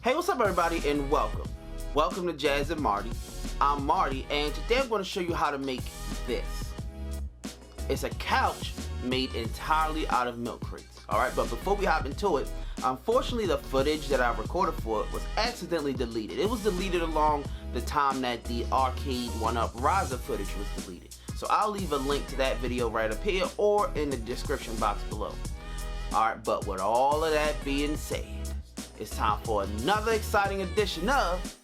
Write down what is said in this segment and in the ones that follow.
Hey, what's up everybody and welcome. Welcome to Jazz and Marty. I'm Marty and today I'm going to show you how to make this. It's a couch made entirely out of milk crates. Alright, but before we hop into it, unfortunately the footage that I recorded for it was accidentally deleted. It was deleted along the time that the arcade 1-up riser footage was deleted. So I'll leave a link to that video right up here or in the description box below. Alright, but with all of that being said, it's time for another exciting edition of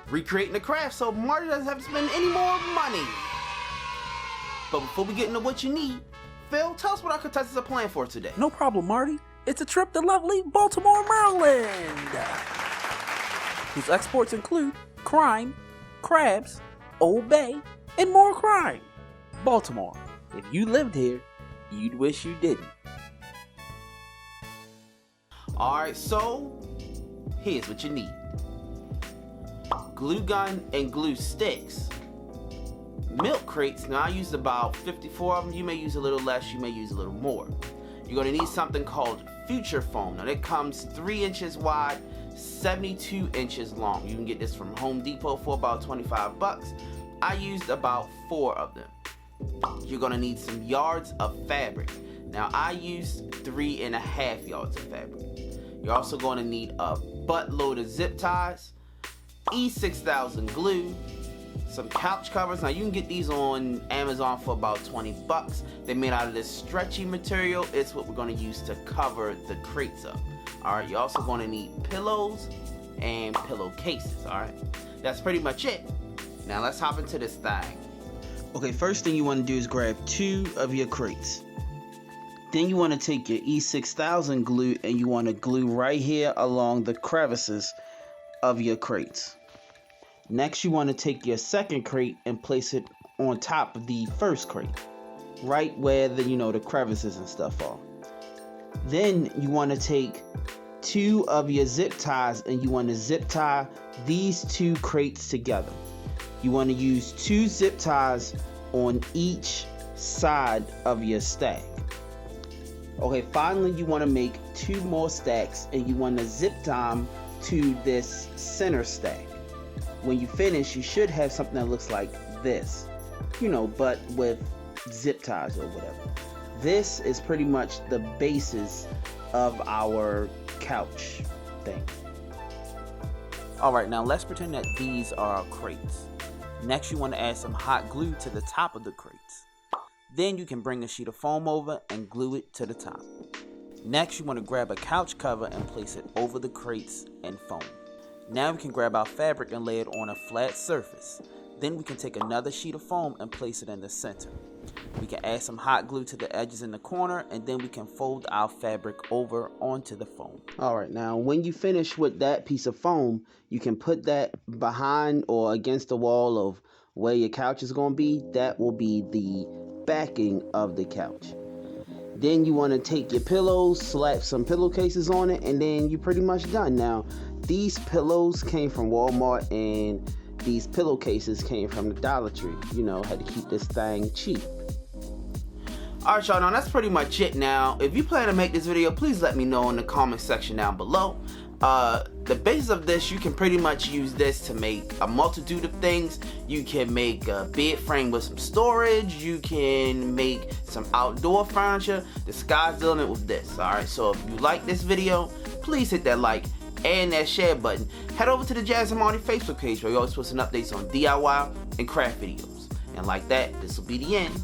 Recreating the Craft so Marty doesn't have to spend any more money. But before we get into what you need, Phil, tell us what our contestants are playing for today. No problem, Marty. It's a trip to lovely Baltimore, Maryland, whose exports include crime, crabs, Old Bay, and more crime. Baltimore, if you lived here, you'd wish you didn't. Alright, so here's what you need. Glue gun and glue sticks. Milk crates, now I used about 54 of them. You may use a little less, you may use a little more. You're going to need something called furmiture foam. Now it comes 3 inches wide, 72 inches long. You can get this from Home Depot for about 25 bucks. I used about 4 of them. You're going to need some yards of fabric. Now I used 3.5 yards of fabric. You're also going to need a buttload of zip ties, E6000 glue, some couch covers. Now you can get these on Amazon for about 20 bucks. They're made out of this stretchy material. It's what we're going to use to cover the crates up. Alright, you're also going to need pillows and pillowcases. Alright, that's pretty much it. Now let's hop into this thing. Okay, first thing you want to do is grab 2 of your crates. Then you want to take your E6000 glue and you want to glue right here along the crevices of your crates. Next, you want to take your second crate and place it on top of the first crate, right where the crevices and stuff are. Then you want to take 2 of your zip ties and you want to zip tie these 2 crates together. You want to use 2 zip ties on each side of your stack. Okay, finally you want to make 2 more stacks and you want to zip tie them to this center stack. When you finish, you should have something that looks like this, but with zip ties or whatever. This is pretty much the basis of our couch thing. Alright, now let's pretend that these are our crates. Next, you want to add some hot glue to the top of the crates. Then you can bring a sheet of foam over and glue it to the top. Next, you want to grab a couch cover and place it over the crates and foam. Now we can grab our fabric and lay it on a flat surface. Then we can take another sheet of foam and place it in the center. We can add some hot glue to the edges in the corner and then we can fold our fabric over onto the foam. Alright, now when you finish with that piece of foam, you can put that behind or against the wall of where your couch is going to be. That will be the backing of the couch. Then you want to take your pillows, slap some pillowcases on it, and then you're pretty much done. Now, these pillows came from Walmart and these pillowcases came from the Dollar Tree. Had to keep this thing cheap. Alright y'all, now that's pretty much it. Now, if you plan to make this video, please let me know in the comment section down below. The basis of this, you can pretty much use this to make a multitude of things. You can make a bed frame with some storage. You can make some outdoor furniture. The sky's the limit with this. Alright, so if you like this video, please hit that like and that share button. Head over to the Jazz and Marty Facebook page where we always post updates on DIY and craft videos. And like that, this will be the end.